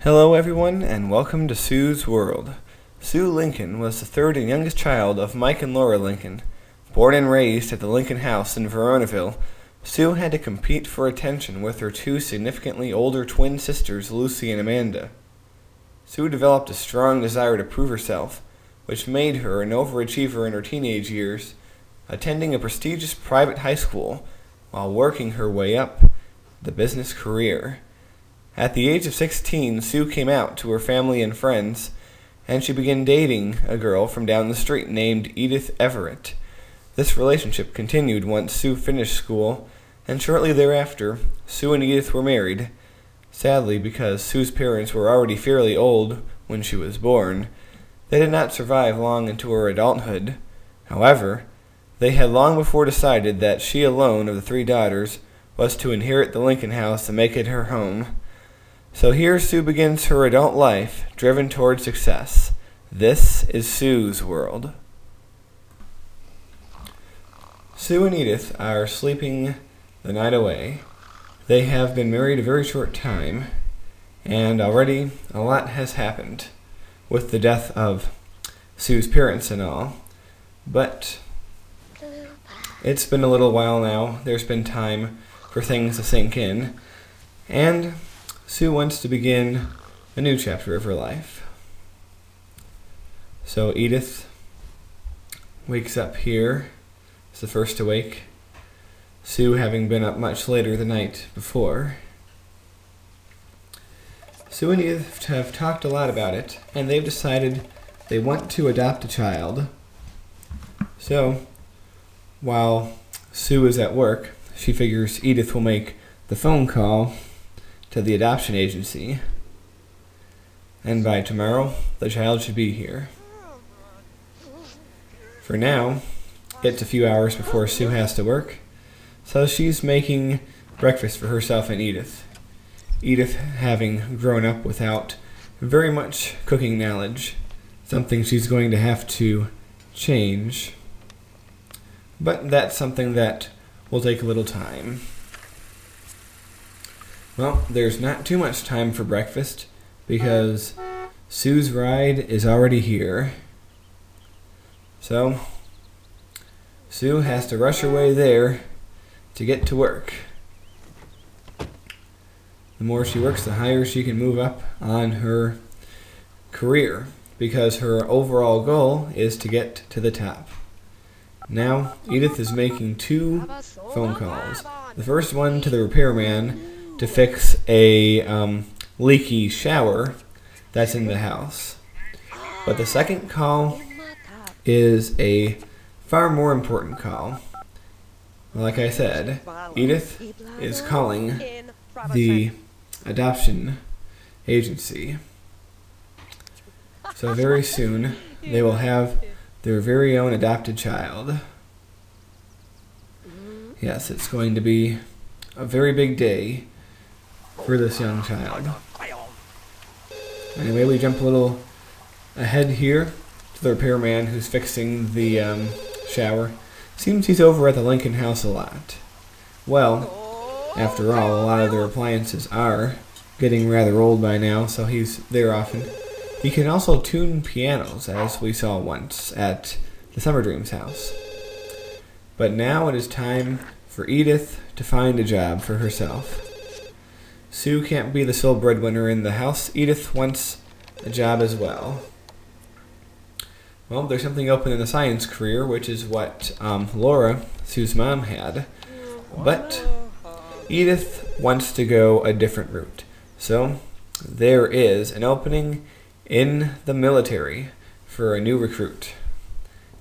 Hello everyone, and welcome to Sue's World. Sue Lincoln was the third and youngest child of Mike and Laura Lincoln. Born and raised at the Lincoln House in Veronaville, Sue had to compete for attention with her two significantly older twin sisters, Lucy and Amanda. Sue developed a strong desire to prove herself, which made her an overachiever in her teenage years, attending a prestigious private high school while working her way up the business career. At the age of 16, Sue came out to her family and friends, and she began dating a girl from down the street named Edith Everett. This relationship continued once Sue finished school, and shortly thereafter, Sue and Edith were married. Sadly, because Sue's parents were already fairly old when she was born, they did not survive long into her adulthood. However, they had long before decided that she alone of the three daughters was to inherit the Lincoln House and make it her home. So here Sue begins her adult life, driven toward success. This is Sue's World. Sue and Edith are sleeping the night away. They have been married a very short time, and already a lot has happened with the death of Sue's parents and all. But it's been a little while now. There's been time for things to sink in, and Sue wants to begin a new chapter of her life. So Edith wakes up here, is the first to wake, Sue having been up much later the night before. Sue and Edith have talked a lot about it, and they've decided they want to adopt a child. So, while Sue is at work, she figures Edith will make the phone call to the adoption agency, and by tomorrow the child should be here. For now, it's a few hours before Sue has to work, so she's making breakfast for herself and Edith. Edith having grown up without very much cooking knowledge, something she's going to have to change, but that's something that will take a little time. Well, there's not too much time for breakfast because Sue's ride is already here. So, Sue has to rush her way there to get to work. The more she works, the higher she can move up on her career, because her overall goal is to get to the top. Now, Edith is making two phone calls. The first one to the repairman to fix a leaky shower that's in the house. But the second call is a far more important call. Like I said, Edith is calling the adoption agency. So very soon, they will have their very own adopted child. Yes, it's going to be a very big day for this young child. Anyway, we jump a little ahead here to the repairman who's fixing the shower. Seems he's over at the Lincoln House a lot. Well, after all, a lot of their appliances are getting rather old by now, so he's there often. He can also tune pianos, as we saw once at the Summer Dreams house. But now it is time for Edith to find a job for herself. Sue can't be the sole breadwinner in the house. Edith wants a job as well. Well, there's something open in the science career, which is what Laura, Sue's mom, had. But Edith wants to go a different route. So there is an opening in the military for a new recruit,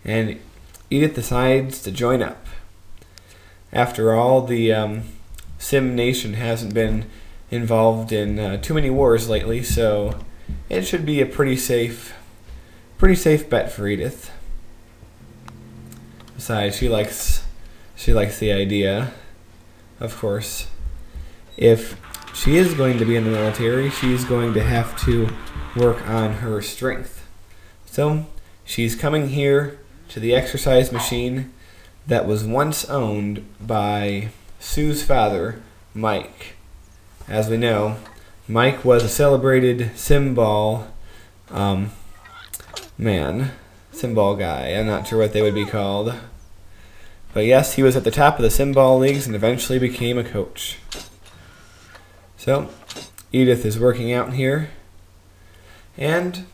and Edith decides to join up. After all, the Sim Nation hasn't been involved in too many wars lately, so it should be a pretty safe bet for Edith. Besides, she likes the idea. Of course, if she is going to be in the military, she's going to have to work on her strength. So she's coming here to the exercise machine that was once owned by Sue's father, Mike. As we know, Mike was a celebrated cymbal cymbal guy. I'm not sure what they would be called. But yes, he was at the top of the cymbal leagues and eventually became a coach. So, Edith is working out here. And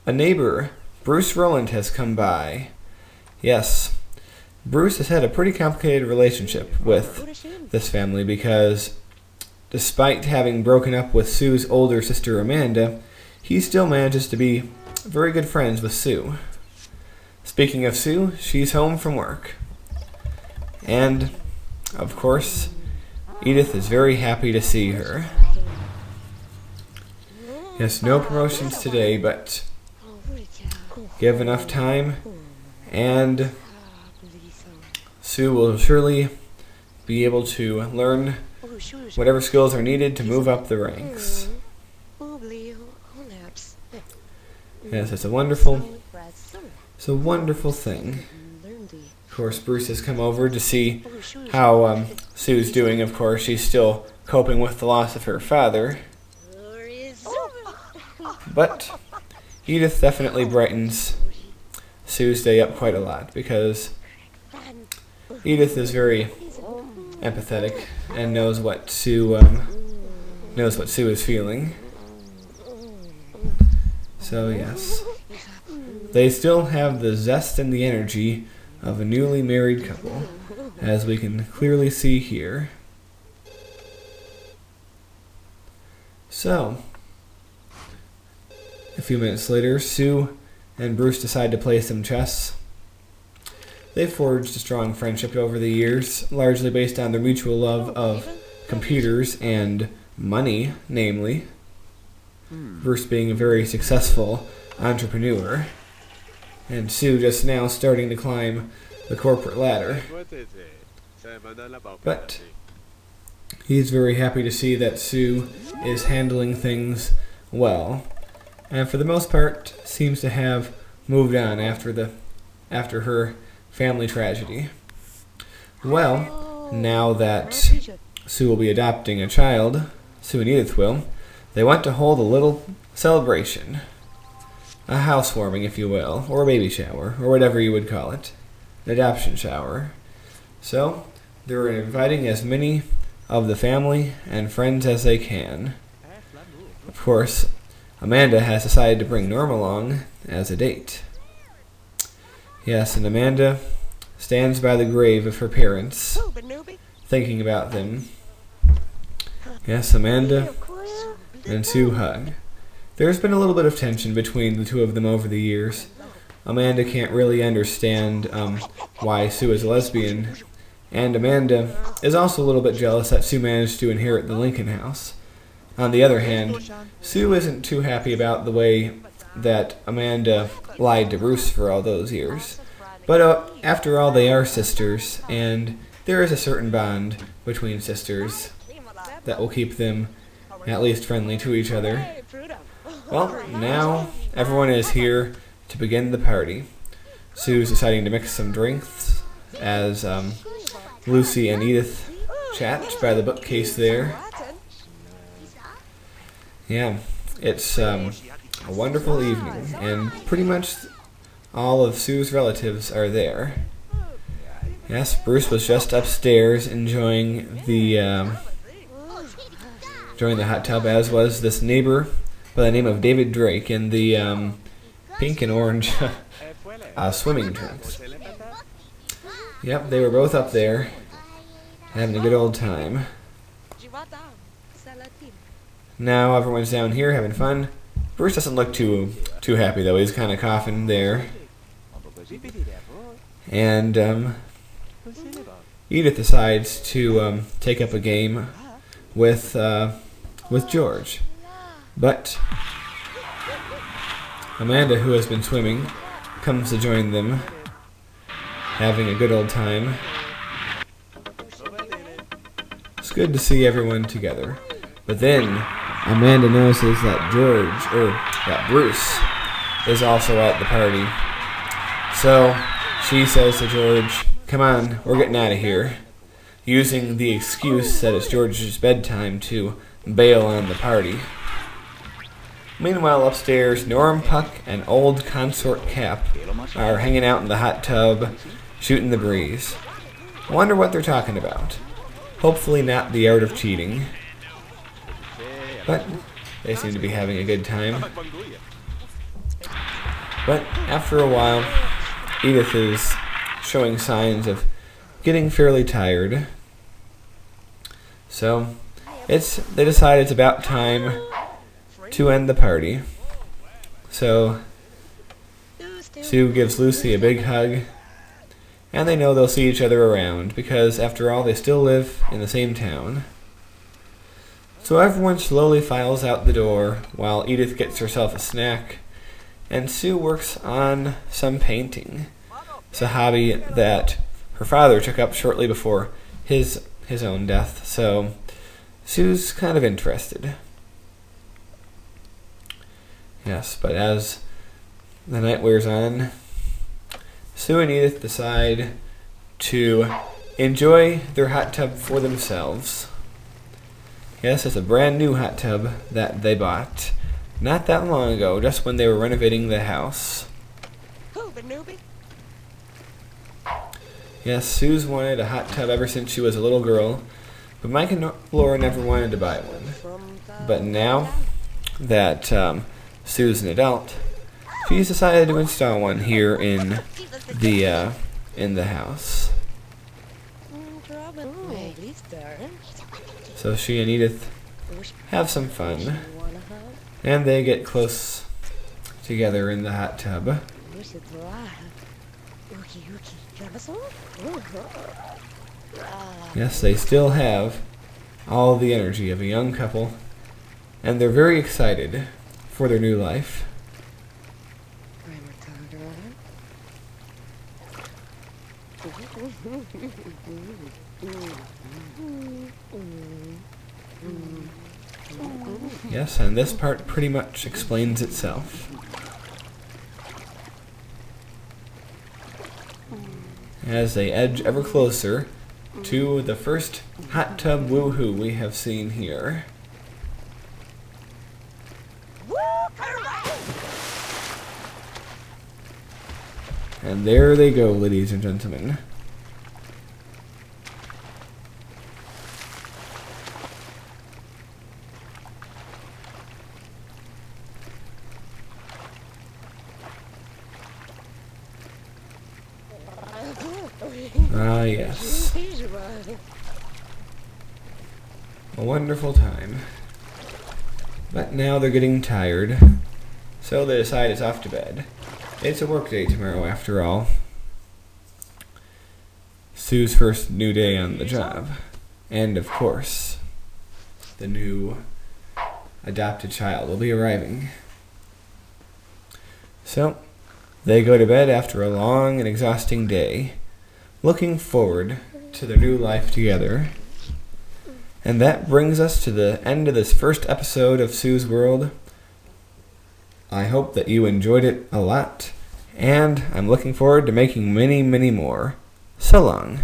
a neighbor, Bruce Rowland, has come by. Yes, Bruce has had a pretty complicated relationship with this family because despite having broken up with Sue's older sister Amanda, he still manages to be very good friends with Sue. Speaking of Sue, she's home from work. And, of course, Edith is very happy to see her. Yes, no promotions today, but give enough time, and Sue will surely be able to learn whatever skills are needed to move up the ranks. Yes, it's a wonderful thing. Of course, Bruce has come over to see how Sue's doing. Of course, she's still coping with the loss of her father. But Edith definitely brightens Sue's day up quite a lot because Edith is very empathetic and knows what Sue is feeling. So yes, they still have the zest and the energy of a newly married couple, as we can clearly see here. So, a few minutes later, Sue and Bruce decide to play some chess. They've forged a strong friendship over the years, largely based on their mutual love of computers and money, namely. Bruce being a very successful entrepreneur, and Sue just now starting to climb the corporate ladder. But he's very happy to see that Sue is handling things well, and for the most part seems to have moved on after her family tragedy. Well, now that Sue will be adopting a child, Sue and Edith will, they want to hold a little celebration. A housewarming, if you will, or a baby shower, or whatever you would call it. An adoption shower. So, they're inviting as many of the family and friends as they can. Of course, Amanda has decided to bring Norm along as a date. Yes, and Amanda stands by the grave of her parents, thinking about them. Yes, Amanda and Sue hug. There's been a little bit of tension between the two of them over the years. Amanda can't really understand why Sue is a lesbian, and Amanda is also a little bit jealous that Sue managed to inherit the Lincoln house. On the other hand, Sue isn't too happy about the way that Amanda lied to Bruce for all those years. But after all, they are sisters, and there is a certain bond between sisters that will keep them at least friendly to each other. Well, now everyone is here to begin the party. Sue's deciding to mix some drinks as Lucy and Edith chat by the bookcase there. Yeah, it's a wonderful evening, and pretty much all of Sue's relatives are there. Yes, Bruce was just upstairs enjoying the hot tub, as was this neighbor by the name of David Drake in the pink and orange swimming trunks. Yep, they were both up there having a good old time. Now everyone's down here having fun. Bruce doesn't look too happy though. He's kind of coughing there. And Edith decides to take up a game with George. But Amanda, who has been swimming, comes to join them, having a good old time. It's good to see everyone together. But then Amanda notices that Bruce is also at the party. So she says to George, "Come on, we're getting out of here," using the excuse that it's George's bedtime to bail on the party. Meanwhile, upstairs, Norm, Puck, and old consort Cap are hanging out in the hot tub, shooting the breeze. Wonder what they're talking about. Hopefully not the art of cheating. But they seem to be having a good time. But after a while, Edith is showing signs of getting fairly tired. So they decide it's about time to end the party. So Sue gives Lucy a big hug, and they know they'll see each other around, because after all, they still live in the same town. So everyone slowly files out the door while Edith gets herself a snack, and Sue works on some painting. It's a hobby that her father took up shortly before his own death, so Sue's kind of interested. Yes, but as the night wears on, Sue and Edith decide to enjoy their hot tub for themselves. Yes, it's a brand new hot tub that they bought not that long ago, just when they were renovating the house. Yes, Sue's wanted a hot tub ever since she was a little girl, but Mike and Laura never wanted to buy one. But now that Sue's an adult, she's decided to install one here in the house. So she and Edith have some fun, and they get close together in the hot tub. Yes, they still have all the energy of a young couple, and they're very excited for their new life. Yes, and this part pretty much explains itself. As they edge ever closer to the first hot tub woohoo we have seen here. And there they go, ladies and gentlemen. Ah, yes. A wonderful time. But now they're getting tired, so they decide it's off to bed. It's a work day tomorrow, after all. Sue's first new day on the job. And, of course, the new adopted child will be arriving. So, they go to bed after a long and exhausting day, looking forward to their new life together. And that brings us to the end of this first episode of Sue's World. I hope that you enjoyed it a lot, and I'm looking forward to making many, many more. So long.